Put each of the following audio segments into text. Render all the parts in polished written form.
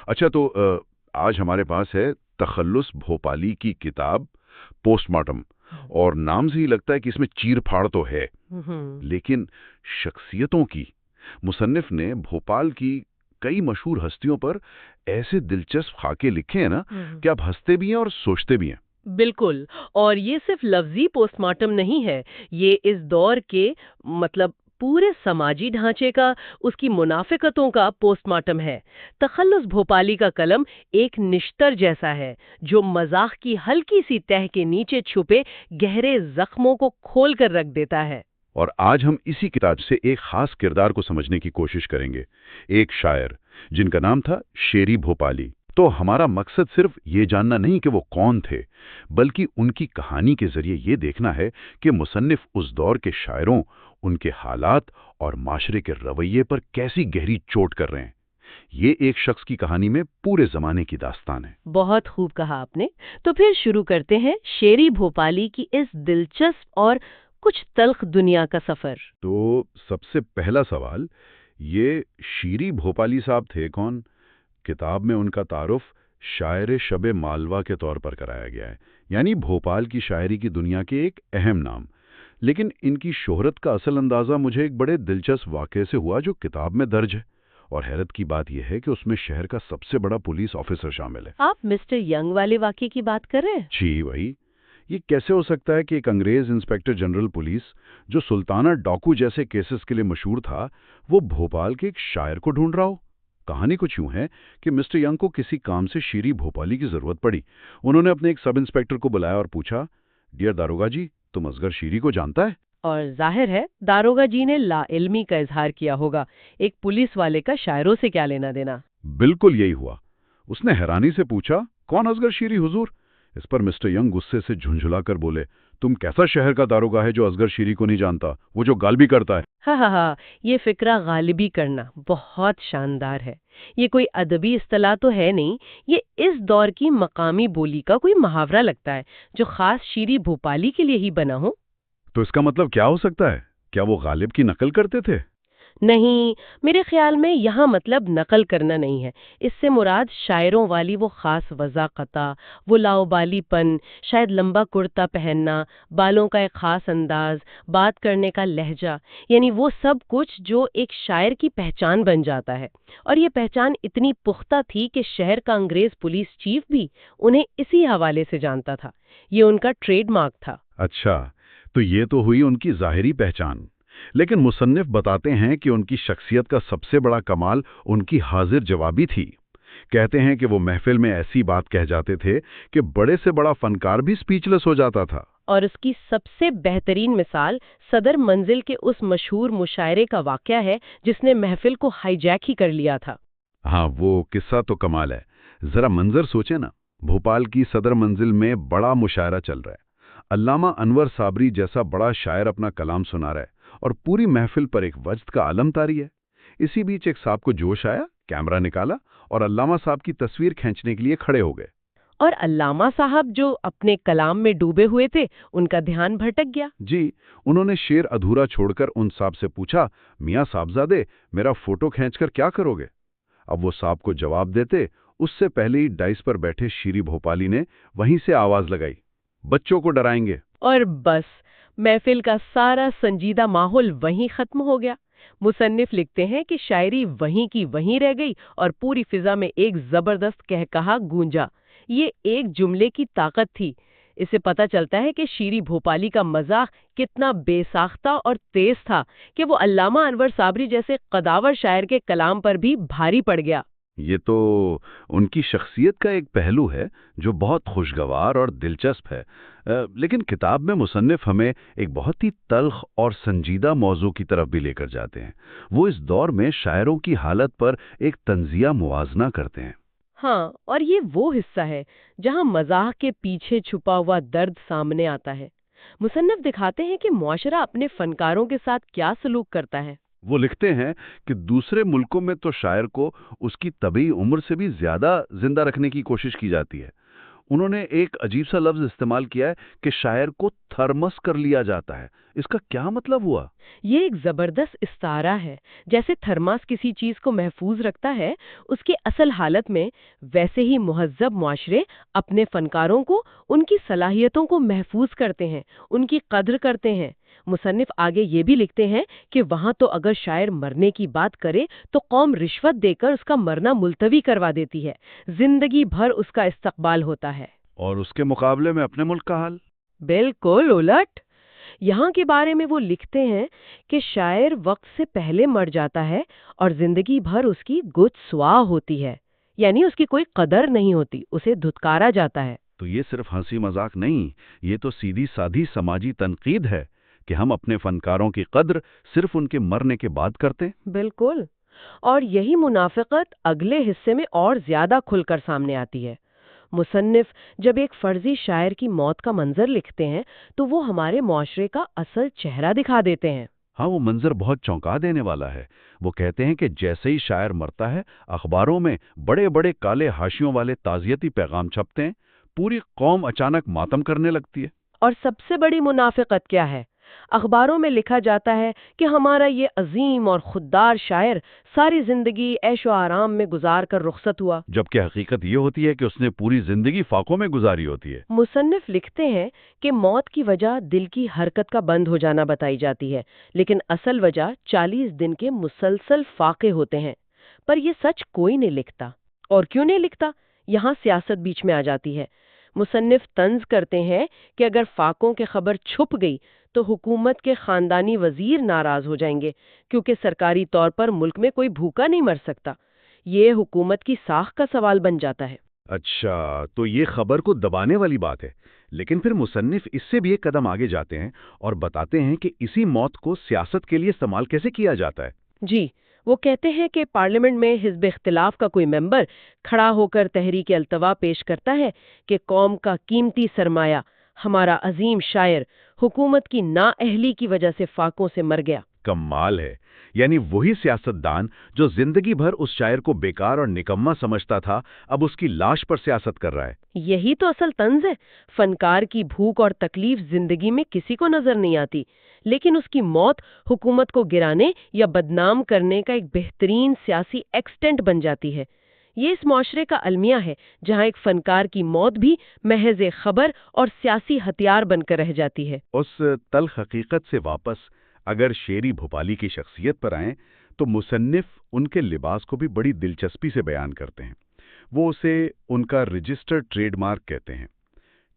अच्छा तो आज हमारे पास है तखल्लुस भोपाली की किताब पोस्टमार्टम। और नाम से ही लगता है कि इसमें चीर-फाड़ तो है, हम्म। लेकिन शख्सियतों की। मुसन्निफ ने भोपाल की कई मशहूर हस्तियों पर ऐसे दिलचस्प खाके लिखे हैं ना हम्म। कि आप हंसते भी हैं और सोचते भी हैं। बिल्कुल। और ये सिर्फ लफ्जी पोस्टमार्टम नहीं है, ये इस दौर के मतलब पूरे समाजी ढांचे का, उसकी मुनाफिकतों का पोस्टमार्टम है। तखल्लुस भोपाली का कलम एक निश्तर जैसा है, जो मजाक की हल्की सी तह के नीचे छुपे गहरे जख्मों को खोल कर रख देता है। और आज हम इसी किताब से एक खास किरदार को समझने की कोशिश करेंगे। एक शायर जिनका नाम था शेरी भोपाली। तो हमारा मकसद सिर्फ ये जानना नहीं कि वो कौन थे, बल्कि उनकी कहानी के जरिए ये देखना है कि मुसन्निफ उस दौर के शायरों, उनके हालात और माशरे के रवैये पर कैसी गहरी चोट कर रहे हैं। ये एक शख्स की कहानी में पूरे जमाने की दास्तान है। बहुत खूब कहा आपने। तो फिर शुरू करते हैं शेरी भोपाली की इस दिलचस्प और कुछ तल्ख दुनिया का सफर। तो सबसे पहला सवाल, ये शीरी भोपाली साहब थे कौन? किताब में उनका तारुफ शायर शबे मालवा के तौर पर कराया गया है, यानी भोपाल की शायरी की दुनिया के एक अहम नाम। लेकिन इनकी शोहरत का असल अंदाज़ा मुझे एक बड़े दिलचस्प वाक़ये से हुआ जो किताब में दर्ज है। और हैरत की बात यह है कि उसमें शहर का सबसे बड़ा पुलिस ऑफिसर शामिल है। आप मिस्टर यंग वाले वाक्य की बात कर रहे हैं? जी वही। ये कैसे हो सकता है कि एक अंग्रेज इंस्पेक्टर जनरल पुलिस, जो सुल्ताना डाकू जैसे केसेस के लिए मशहूर था, वो भोपाल के एक शायर को ढूंढ रहा हो? कहानी कुछ यूं है कि मिस्टर यंग को किसी काम से शीरी भोपाली की जरूरत पड़ी। उन्होंने अपने एक सब इंस्पेक्टर को बुलाया और पूछा, डियर दारोगा जी, तुम असगर शीरी को जानता है? और जाहिर है दारोगा जी ने लाइल्मी का इजहार किया होगा। एक पुलिस वाले का शायरों से क्या लेना देना। बिल्कुल यही हुआ। उसने हैरानी से पूछा, कौन असगर शीरी हुजूर? इस पर मिस्टर यंग गुस्से से झुंझुलाकर बोले, तुम कैसा शहर का दारोगा है जो असगर शीरी को नहीं जानता, वो जो गालबी करता है। हाँ हाँ हाँ, ये फिक्रा गालिबी करना बहुत शानदार है। ये कोई अदबी इस्तिलाह तो है नहीं, ये इस दौर की मकामी बोली का कोई मुहावरा लगता है, जो खास शीरी भोपाली के लिए ही बना हो। तो इसका मतलब क्या हो सकता है? क्या वो गालिब की नकल करते थे? नहीं, मेरे ख्याल में यहाँ मतलब नकल करना नहीं है। इससे मुराद शायरों वाली वो खास वज़ाक़ता, वो लाओबालीपन, शायद लंबा कुर्ता पहनना, बालों का एक खास अंदाज, बात करने का लहजा, यानी वो सब कुछ जो एक शायर की पहचान बन जाता है। और ये पहचान इतनी पुख्ता थी कि शहर का अंग्रेज पुलिस चीफ भी उन्हें इसी हवाले से जानता था। ये उनका ट्रेडमार्क था। अच्छा, तो ये तो हुई उनकी ज़ाहिरी पहचान। लेकिन मुसन्निफ बताते हैं कि उनकी शख्सियत का सबसे बड़ा कमाल उनकी हाजिर जवाबी थी। कहते हैं कि वो महफिल में ऐसी बात कह जाते थे कि बड़े से बड़ा फनकार भी स्पीचलेस हो जाता था। और उसकी सबसे बेहतरीन मिसाल सदर मंजिल के उस मशहूर मुशायरे का वाकया है, जिसने महफिल को हाईजैक ही कर लिया था। हाँ, वो किस्सा तो कमाल है। जरा मंजर सोचे ना, भोपाल की सदर मंजिल में बड़ा मुशायरा चल रहा है। अल्लामा अनवर साबरी जैसा बड़ा शायर अपना कलाम सुना रहा है और पूरी महफिल पर एक वज्द का आलम तारी है। इसी बीच एक साहब को जोश आया, कैमरा निकाला और अल्लामा साहब की तस्वीर खींचने के लिए खड़े हो गए। और अल्लामा साहब जो अपने कलाम में डूबे हुए थे, उनका ध्यान भटक गया। जी, उन्होंने शेर अधूरा छोड़कर उन साहब से पूछा, मियाँ साहबजादे, मेरा फोटो खींचकर क्या करोगे? अब वो साहब को जवाब देते, उससे पहले ही डाइस पर बैठे शीरी भोपाली ने वहीं से आवाज लगाई, बच्चों को डराएंगे। और बस महफिल का सारा संजीदा माहौल वहीं खत्म हो गया। मुसन्निफ लिखते हैं कि शायरी वहीं की वहीं रह गई और पूरी फिजा में एक जबरदस्त कहकहा गूंजा। ये एक जुमले की ताकत थी। इससे पता चलता है कि शीरी भोपाली का मजाक कितना बेसाख्ता और तेज था कि वो अल्लामा अनवर साबरी जैसे कदावर शायर के कलाम पर भी भारी पड़ गया। ये तो उनकी शख्सियत का एक पहलू है जो बहुत खुशगवार और दिलचस्प है। लेकिन किताब में मुसन्निफ हमें एक बहुत ही तल्ख और संजीदा मौजू की तरफ भी लेकर जाते हैं। वो इस दौर में शायरों की हालत पर एक तंजिया मुवाजना करते हैं। हाँ, और ये वो हिस्सा है जहाँ मजाक के पीछे छुपा हुआ दर्द सामने आता है। मुसन्निफ दिखाते हैं कि मुआशरा अपने फनकारों के साथ क्या सलूक करता है। वो लिखते हैं कि दूसरे मुल्कों में तो शायर को उसकी तबी उम्र से भी ज्यादा जिंदा रखने की कोशिश की जाती है। उन्होंने एक अजीब सा लफ्ज इस्तेमाल किया है कि शायर को थर्मस कर लिया जाता है। इसका क्या मतलब हुआ? ये एक जबरदस्त इस्तारा है। जैसे थर्मास किसी चीज को महफूज रखता है उसकी असल हालत में, वैसे ही मुहज्जब मुआशरे अपने फनकारों को, उनकी सलाहियतों को महफूज करते हैं, उनकी कद्र करते हैं। मुसन्निफ आगे ये भी लिखते हैं कि वहां तो अगर शायर मरने की बात करे तो कौम रिश्वत देकर उसका मरना मुलतवी करवा देती है, जिंदगी भर उसका इस्तकबाल होता है। और उसके मुकाबले में अपने मुल्क का हाल? बिल्कुल उलट। यहाँ के बारे में वो लिखते हैं कि शायर वक्त से पहले मर जाता है और जिंदगी भर उसकी गुद स्वाह होती है, यानी उसकी कोई कदर नहीं होती, उसे धुतकारा जाता है। तो ये सिर्फ हंसी मजाक नहीं, ये तो सीधी साधी समाजी तनकीद है कि हम अपने फनकारों की कद्र सिर्फ उनके मरने के बाद करते हैं। बिल्कुल। और यही मुनाफिकत अगले हिस्से में और ज्यादा खुलकर सामने आती है। मुसन्निफ जब एक फर्जी शायर की मौत का मंजर लिखते हैं तो वो हमारे मुआशरे का असल चेहरा दिखा देते हैं। हाँ, वो मंजर बहुत चौंका देने वाला है। वो कहते हैं कि जैसे ही शायर मरता है, अखबारों में बड़े बड़े काले हाशियों वाले ताज़ियती पैगाम छपते हैं, पूरी कौम अचानक मातम करने लगती है। और सबसे बड़ी मुनाफिकत क्या है? अखबारों में लिखा जाता है कि हमारा ये अजीम और खुददार शायर सारी जिंदगी ऐशो आराम में गुजार कर रुखसत हुआ, जबकि हकीकत ये होती है कि उसने पूरी जिंदगी फाकों में गुजारी होती है। मुसन्निफ लिखते हैं कि मौत की वजह दिल की हरकत का बंद हो जाना बताई जाती है, लेकिन असल वजह 40 दिन के मुसलसल फाके होते हैं। पर ये सच कोई नहीं लिखता। और क्यों नहीं लिखता? यहाँ सियासत बीच में आ जाती है। मुसन्निफ तंज करते हैं कि अगर फाकों की खबर छुप गई तो हुकूमत के खानदानी वजीर नाराज हो जाएंगे, क्योंकि सरकारी तौर पर मुल्क में कोई भूखा नहीं मर सकता। ये हुकूमत की साख का सवाल बन जाता है। अच्छा, तो ये खबर को दबाने वाली बात है। लेकिन फिर मुसन्निफ इससे भी एक कदम आगे जाते हैं और बताते हैं कि इसी मौत को सियासत के लिए इस्तेमाल कैसे किया जाता है। जी, वो कहते हैं कि पार्लियामेंट में हिज़्ब इख्तिलाफ का कोई मेंबर खड़ा होकर तहरीक अल्तवा पेश करता है कि कौम का कीमती सरमाया, हमारा अजीम शायर, हुकूमत की नाअहली की वजह से फाकों से मर गया। कमाल है। यानी वही सियासतदान जो जिंदगी भर उस शायर को बेकार और निकम्मा समझता था, अब उसकी लाश पर सियासत कर रहा है। यही तो असल तंज है। फनकार की भूख और तकलीफ जिंदगी में किसी को नजर नहीं आती, लेकिन उसकी मौत हुकूमत को गिराने या बदनाम करने का एक बेहतरीन सियासी एक्सटेंट बन जाती है। ये इस माशरे का अलमिया है जहाँ एक फनकार की मौत भी महज एक खबर और सियासी हथियार बनकर रह जाती है। उस तल्ख हकीकत से वापस अगर शेरी भोपाली की शख्सियत पर आएं, तो मुसन्निफ उनके लिबास को भी बड़ी दिलचस्पी से बयान करते हैं। वो उसे उनका रजिस्टर्ड ट्रेडमार्क कहते हैं।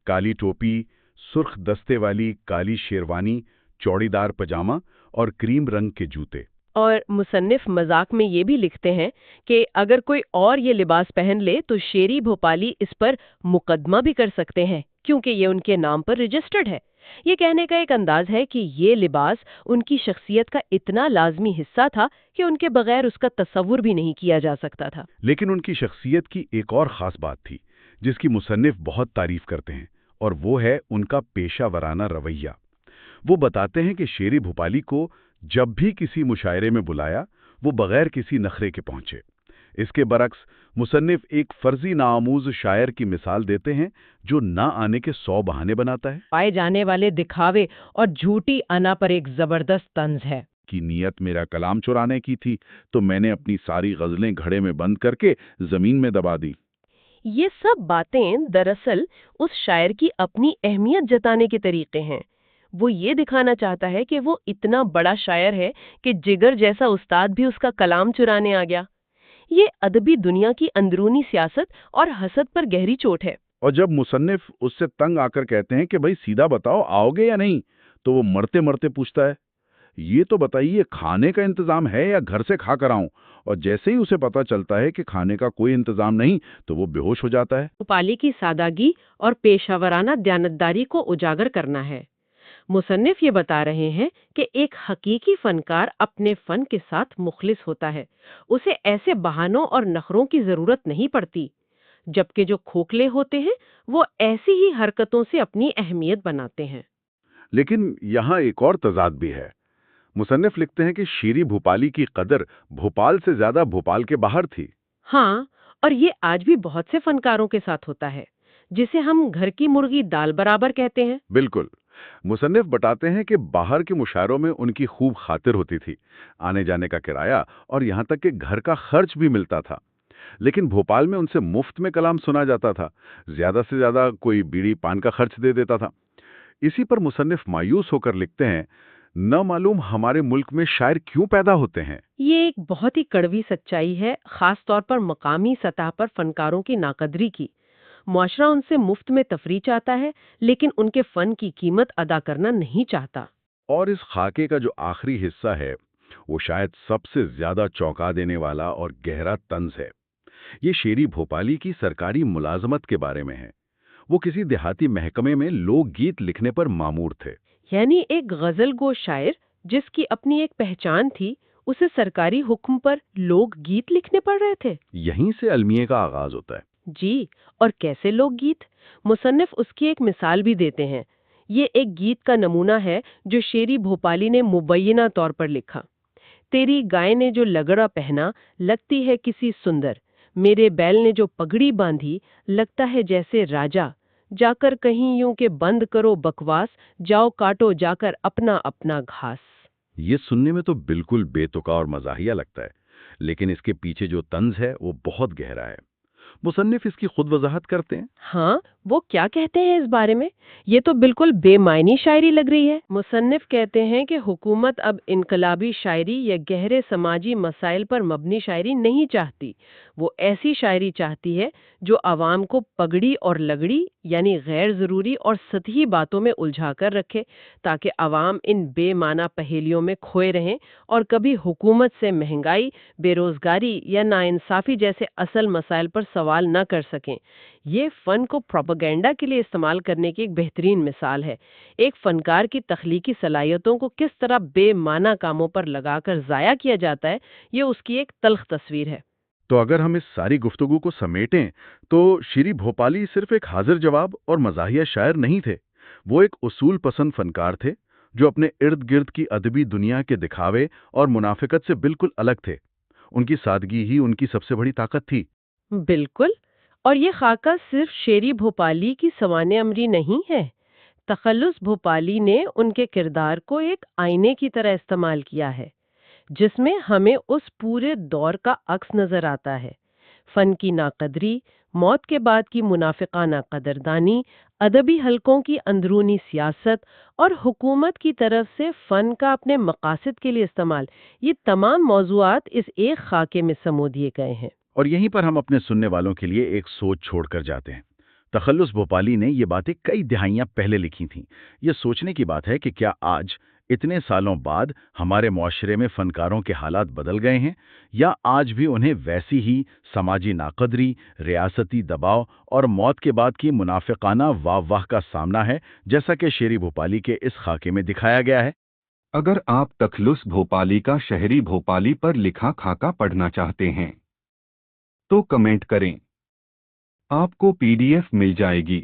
काली टोपी, सुर्ख दस्ते वाली काली शेरवानी, चौड़ीदार पजामा और क्रीम रंग के जूते। और मुसन्निफ मजाक में ये भी लिखते हैं कि अगर कोई और ये लिबास पहन ले तो शेरी भोपाली इस पर मुकदमा भी कर सकते हैं, क्योंकि ये उनके नाम पर रजिस्टर्ड है। ये कहने का एक अंदाज है कि ये लिबास उनकी शख्सियत का इतना लाजमी हिस्सा था कि उनके बगैर उसका तस्वुर भी नहीं किया जा सकता था। लेकिन उनकी शख्सियत की एक और ख़ास बात थी, जिसकी मुसन्निफ बहुत तारीफ करते हैं, और वो है उनका पेशा वराना रवैया। वो बताते हैं कि शेरी भोपाली को जब भी किसी मुशायरे में बुलाया, वो बगैर किसी नखरे के पहुंचे। इसके बरक्स मुसन्निफ एक फर्जी नाआमूज शायर की मिसाल देते हैं जो ना आने के 100 बहाने बनाता है। पाए जाने वाले दिखावे और झूठी अना पर एक जबरदस्त तंज है कि नियत मेरा कलाम चुराने की थी, तो मैंने अपनी सारी गजलें घड़े में बंद करके जमीन में दबा दी। ये सब बातें दरअसल उस शायर की अपनी अहमियत जताने के तरीके हैं। वो ये दिखाना चाहता है कि वो इतना बड़ा शायर है कि जिगर जैसा उस्ताद भी उसका कलाम चुराने आ गया। ये अदबी दुनिया की अंदरूनी सियासत और हसद पर गहरी चोट है। और जब मुसन्निफ उससे तंग आकर कहते हैं कि भाई सीधा बताओ आओगे या नहीं, तो वो मरते मरते पूछता है, ये तो बताइए खाने का इंतजाम है या घर से खा कर आऊं। और जैसे ही उसे पता चलता है कि खाने का कोई इंतजाम नहीं, तो वो बेहोश हो जाता है। भोपाली की सादगी और पेशावराना दयानतदारी को उजागर करना है। मुसन्निफ ये बता रहे हैं कि एक हकीकी फनकार अपने फन के साथ मुखलिस होता है, उसे ऐसे बहानों और नखरों की जरूरत नहीं पड़ती। जबकि जो खोखले होते हैं वो ऐसी ही हरकतों से अपनी अहमियत बनाते हैं। लेकिन यहाँ एक और तजाद भी है। मुसन्निफ लिखते हैं कि शेरी भोपाली की कदर भोपाल से ज्यादा भोपाल के बाहर थी। हाँ, और ये आज भी बहुत से फनकारों के साथ होता है। जिसे हम घर की मुर्गी दाल बराबर कहते हैं। बिल्कुल। मुसन्निफ बताते हैं कि बाहर के मुशायरों में उनकी खूब खातिर होती थी, आने जाने का किराया और यहाँ तक कि घर का खर्च भी मिलता था। लेकिन भोपाल में उनसे मुफ्त में कलाम सुना जाता था, ज्यादा से ज्यादा कोई बीड़ी पान का खर्च दे देता था। इसी पर मुसन्निफ मायूस होकर लिखते हैं, न मालूम हमारे मुल्क में शायर क्यों पैदा होते हैं। ये एक बहुत ही कड़वी सच्चाई है, खास तौर पर मकामी सतह पर फनकारों की नाकदरी की। मुआशरा उनसे मुफ्त में तफरीह चाहता है, लेकिन उनके फन की कीमत अदा करना नहीं चाहता। और इस खाके का जो आखिरी हिस्सा है, वो शायद सबसे ज्यादा चौंका देने वाला और गहरा तंज है। ये शेरी भोपाली की सरकारी मुलाजमत के बारे में है। वो किसी देहाती महकमे में लोकगीत लिखने पर मामूर थे। यानी एक गजल गो शायर जिसकी अपनी एक पहचान थी, उसे सरकारी हुक्म पर लोक गीत लिखने पड़ रहे थे। यहीं से अलमिये का आगाज होता है। जी, और कैसे लोकगीत? मुसन्निफ उसकी एक मिसाल भी देते हैं। ये एक गीत का नमूना है जो शेरी भोपाली ने मुबैना तौर पर लिखा। तेरी गाय ने जो लगड़ा पहना, लगती है किसी सुंदर। मेरे बैल ने जो पगड़ी बांधी, लगता है जैसे राजा। जाकर कहीं यूं के बंद करो बकवास, जाओ काटो जाकर अपना अपना घास। ये सुनने में तो बिल्कुल बेतुका और मजाहिया लगता है, लेकिन इसके पीछे जो तंज है वो बहुत गहरा है। मुसन्निफ इसकी खुद वजाहत करते हैं। हाँ, वो क्या कहते हैं इस बारे में? ये तो बिल्कुल बेमायनी शायरी लग रही है। मुसन्निफ कहते हैं कि हुकूमत अब इनकलाबी शायरी या गहरे समाजी मसाइल पर मबनी शायरी नहीं चाहती। वो ऐसी शायरी चाहती है जो आवाम को पगड़ी और लगड़ी यानी गैर जरूरी और सतही बातों में उलझा कर रखे, ताकि आवाम इन बेमाना पहेलियों में खोए रहें और कभी हुकूमत से महंगाई, बेरोजगारी या नाइंसाफी जैसे असल मसाइल पर सवाल न कर सकें। ये फन को प्रोपेगेंडा के लिए इस्तेमाल करने की एक बेहतरीन मिसाल है। एक फनकार की तख्लीकी सलाहियतों को किस तरह बेमाना कामों पर लगाकर जाया किया जाता है, ये उसकी एक तल्ख तस्वीर है। तो अगर हम इस सारी गुफ्तगू को समेटें, तो शेरी भोपाली सिर्फ एक हाजिर जवाब और मजाहिया शायर नहीं थे। वो एक उसूल पसंद फनकार थे, जो अपने इर्द गिर्द की अदबी दुनिया के दिखावे और मुनाफिकत से बिल्कुल अलग थे। उनकी सादगी ही उनकी सबसे बड़ी ताकत थी। बिल्कुल। और ये खाका सिर्फ शेरी भोपाली की सवाने अमरी नहीं है। तखल्लुस भोपाली ने उनके किरदार को एक आईने की तरह इस्तेमाल किया है, जिसमें हमें उस पूरे दौर का अक्स नजर आता है। फन की नाकदरी, मौत के बाद की मुनाफिकाना कदरदानी, अदबी हलकों की अंदरूनी सियासत और हुकूमत की तरफ से फन का अपने मकासद के लिए इस्तेमाल, ये तमाम मौज़ूआत इस एक खाके में समो दिए गए हैं। और यहीं पर हम अपने सुनने वालों के लिए एक सोच छोड़कर जाते हैं। तखल्लुस भोपाली ने ये बातें कई दिहाइयां पहले लिखी थीं। ये सोचने की बात है कि क्या आज, इतने सालों बाद, हमारे मुआशरे में फनकारों के हालात बदल गए हैं, या आज भी उन्हें वैसी ही समाजी नाकदरी, रियासती दबाव और मौत के बाद की मुनाफिकाना वाह-वाह का सामना है, जैसा कि शेरी भोपाली के इस खाके में दिखाया गया है। अगर आप तखलुस भोपाली का शहरी भोपाली पर लिखा खाका पढ़ना चाहते हैं तो कमेंट करें, आपको पीडीएफ मिल जाएगी।